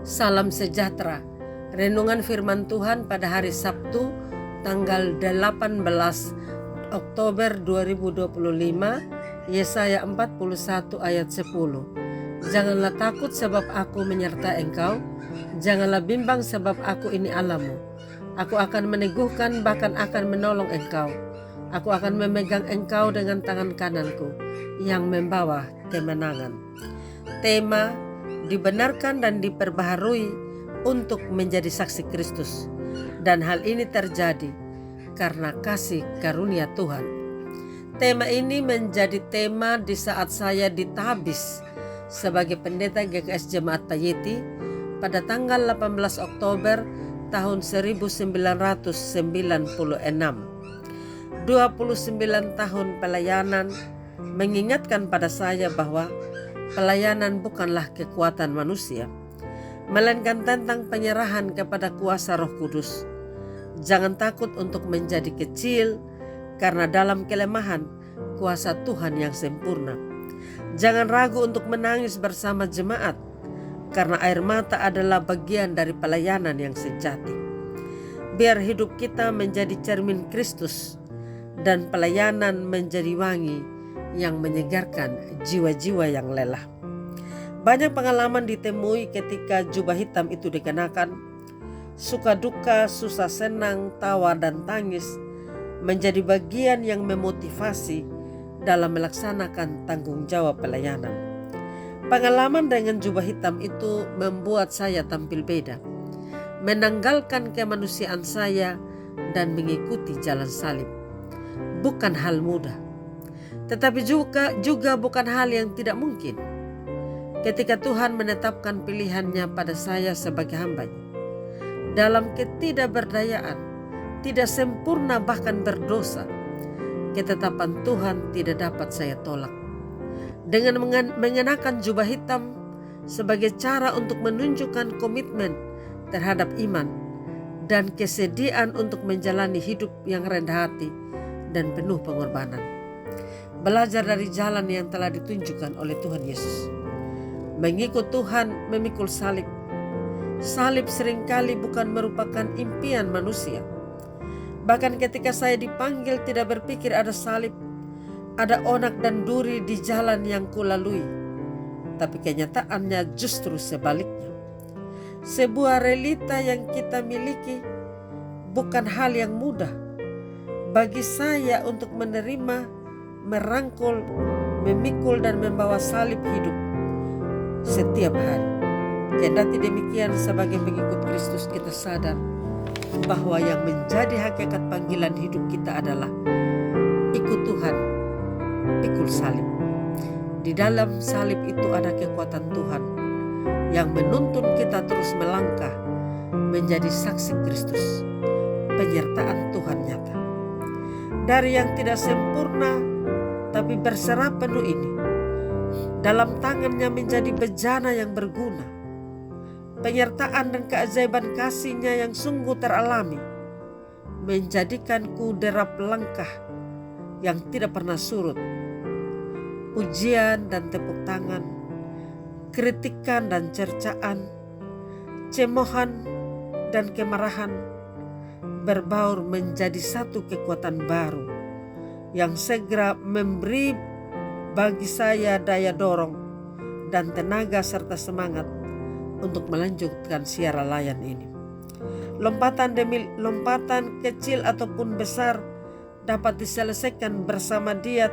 Salam sejahtera. Renungan firman Tuhan pada hari Sabtu tanggal 18 Oktober 2025, Yesaya 41 ayat 10. Janganlah takut sebab aku menyertai engkau, janganlah bimbang sebab aku ini Allahmu. Aku akan meneguhkan, bahkan akan menolong engkau. Aku akan memegang engkau dengan tangan kananku yang membawa kemenangan. Tema: dibenarkan dan diperbaharui untuk menjadi saksi Kristus. Dan hal ini terjadi karena kasih karunia Tuhan. Tema ini menjadi tema di saat saya ditabis sebagai pendeta GKS Jemaat Payeti pada tanggal 18 Oktober tahun 1996. 29 tahun pelayanan mengingatkan pada saya bahwa pelayanan bukanlah kekuatan manusia, melainkan tentang penyerahan kepada kuasa Roh Kudus. Jangan takut untuk menjadi kecil, karena dalam kelemahan kuasa Tuhan yang sempurna. Jangan ragu untuk menangis bersama jemaat, karena air mata adalah bagian dari pelayanan yang sejati. Biar hidup kita menjadi cermin Kristus, dan pelayanan menjadi wangi yang menyegarkan jiwa-jiwa yang lelah. Banyak pengalaman ditemui ketika jubah hitam itu dikenakan. Suka duka, susah senang, tawa dan tangis menjadi bagian yang memotivasi dalam melaksanakan tanggung jawab pelayanan. Pengalaman dengan jubah hitam itu membuat saya tampil beda, menanggalkan kemanusiaan saya dan mengikuti jalan salib. Bukan hal mudah, tetapi juga bukan hal yang tidak mungkin. Ketika Tuhan menetapkan pilihannya pada saya sebagai hamba-Nya, dalam ketidakberdayaan, tidak sempurna bahkan berdosa, ketetapan Tuhan tidak dapat saya tolak. Dengan mengenakan jubah hitam sebagai cara untuk menunjukkan komitmen terhadap iman dan kesediaan untuk menjalani hidup yang rendah hati dan penuh pengorbanan. Belajar dari jalan yang telah ditunjukkan oleh Tuhan Yesus. Mengikut Tuhan memikul salib. Salib seringkali bukan merupakan impian manusia. Bahkan ketika saya dipanggil tidak berpikir ada salib, ada onak dan duri di jalan yang kulalui. Tapi kenyataannya justru sebaliknya. Sebuah realita yang kita miliki bukan hal yang mudah bagi saya untuk menerima, merangkul, memikul dan membawa salib hidup setiap hari. Kendati demikian, sebagai pengikut Kristus kita sadar bahwa yang menjadi hakikat panggilan hidup kita adalah ikut Tuhan, pikul salib. Di dalam salib itu ada kekuatan Tuhan yang menuntun kita terus melangkah menjadi saksi Kristus. Penyertaan Tuhan nyata. Dari yang tidak sempurna tapi berserah penuh ini, dalam tangannya menjadi bejana yang berguna. Penyertaan dan keajaiban kasih-Nya yang sungguh teralami menjadikanku derap langkah yang tidak pernah surut. Pujian dan tepuk tangan, kritikan dan cercaan, cemohan dan kemarahan berbaur menjadi satu kekuatan baru yang segera memberi bagi saya daya dorong dan tenaga serta semangat untuk melanjutkan siara layan ini. Lompatan demi lompatan, kecil ataupun besar, dapat diselesaikan bersama Dia,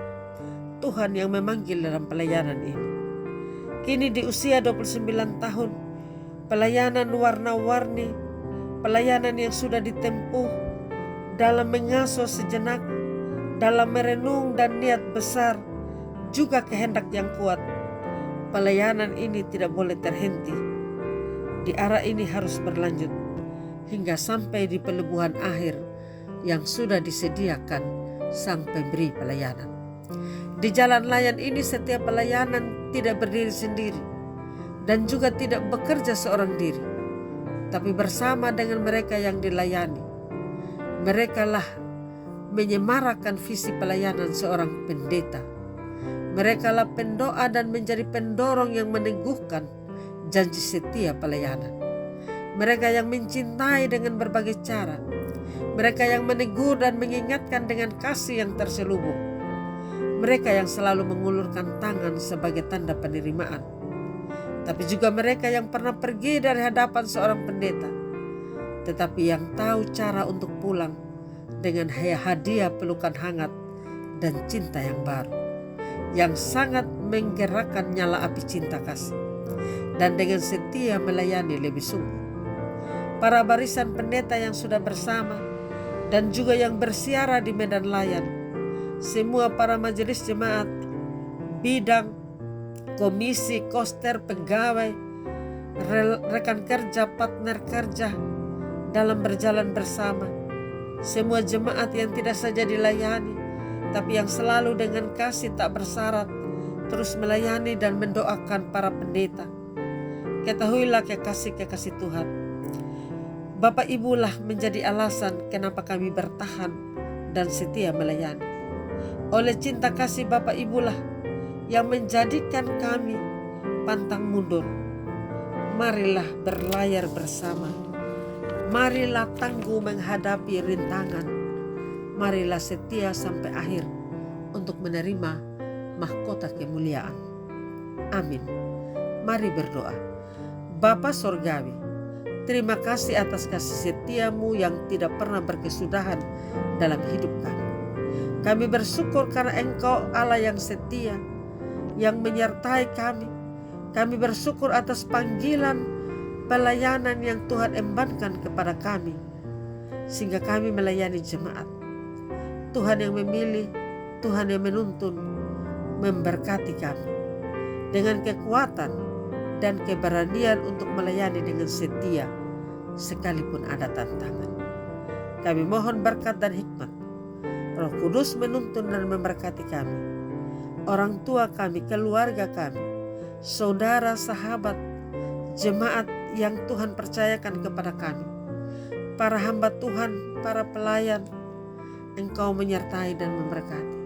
Tuhan yang memanggil dalam pelayanan ini. Kini di usia 29 tahun, pelayanan warna-warni, pelayanan yang sudah ditempuh dalam mengasuh sejenak, dalam merenung dan niat besar, juga kehendak yang kuat. Pelayanan ini tidak boleh terhenti. Di arah ini harus berlanjut hingga sampai di pelebuhan akhir yang sudah disediakan Sang Pemberi pelayanan. Di jalan layan ini setiap pelayanan tidak berdiri sendiri dan juga tidak bekerja seorang diri, tapi bersama dengan mereka yang dilayani. Merekalah menyemarakan visi pelayanan seorang pendeta. Merekalah pendoa dan menjadi pendorong yang meneguhkan janji setia pelayanan. mereka yang mencintai dengan berbagai cara, mereka yang menegur dan mengingatkan dengan kasih yang terselubung, mereka yang selalu mengulurkan tangan sebagai tanda penerimaan, tapi juga mereka yang pernah pergi dari hadapan seorang pendeta, tetapi yang tahu cara untuk pulang dengan hadiah pelukan hangat dan cinta yang baru, yang sangat menggerakkan nyala api cinta kasih, dan dengan setia melayani lebih sungguh. Para barisan pendeta yang sudah bersama dan juga yang bersiara di medan layan, semua para majelis jemaat, bidang, komisi, koster, pegawai, rekan kerja, partner kerja dalam berjalan bersama, semua jemaat yang tidak saja dilayani, tapi yang selalu dengan kasih tak bersyarat terus melayani dan mendoakan para pendeta. Ketahuilah kekasih Tuhan, Bapak Ibulah menjadi alasan kenapa kami bertahan dan setia melayani. Oleh cinta kasih Bapak Ibulah yang menjadikan kami pantang mundur. Marilah berlayar bersama. Marilah tangguh menghadapi rintangan. Marilah setia sampai akhir untuk menerima mahkota kemuliaan. Amin. Mari berdoa. Bapa Sorgawi, terima kasih atas kasih setiamu yang tidak pernah berkesudahan dalam hidup kami. Kami bersyukur karena Engkau Allah yang setia, yang menyertai kami. Kami bersyukur atas panggilan pelayanan yang Tuhan embankan kepada kami, sehingga kami melayani jemaat. Tuhan yang memilih, Tuhan yang menuntun, memberkati kami dengan kekuatan dan keberanian untuk melayani dengan setia sekalipun ada tantangan. Kami mohon berkat dan hikmat. Roh Kudus menuntun dan memberkati kami, orang tua kami, keluarga kami, saudara, sahabat, jemaat yang Tuhan percayakan kepada kami, para hamba Tuhan, para pelayan. Engkau menyertai dan memberkati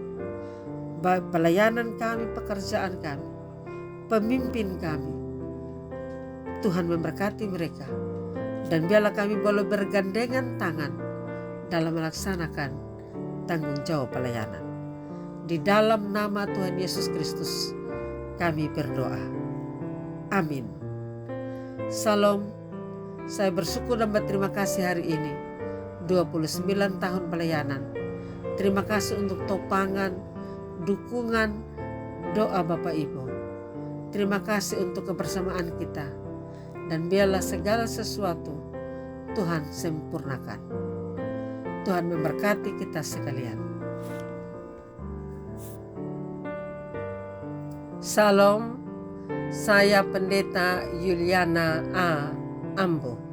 pelayanan kami, pekerjaan kami, pemimpin kami. Tuhan memberkati mereka, dan biarlah kami boleh bergandengan tangan dalam melaksanakan tanggung jawab pelayanan. Di dalam nama Tuhan Yesus Kristus kami berdoa. Amin. Salam. Saya bersyukur dan berterima kasih hari ini 29 tahun pelayanan. Terima kasih untuk topangan, dukungan, doa Bapak Ibu. Terima kasih untuk kebersamaan kita. Dan biarlah segala sesuatu Tuhan sempurnakan. Tuhan memberkati kita sekalian. Salam, saya Pendeta Yuliana A. Ambo.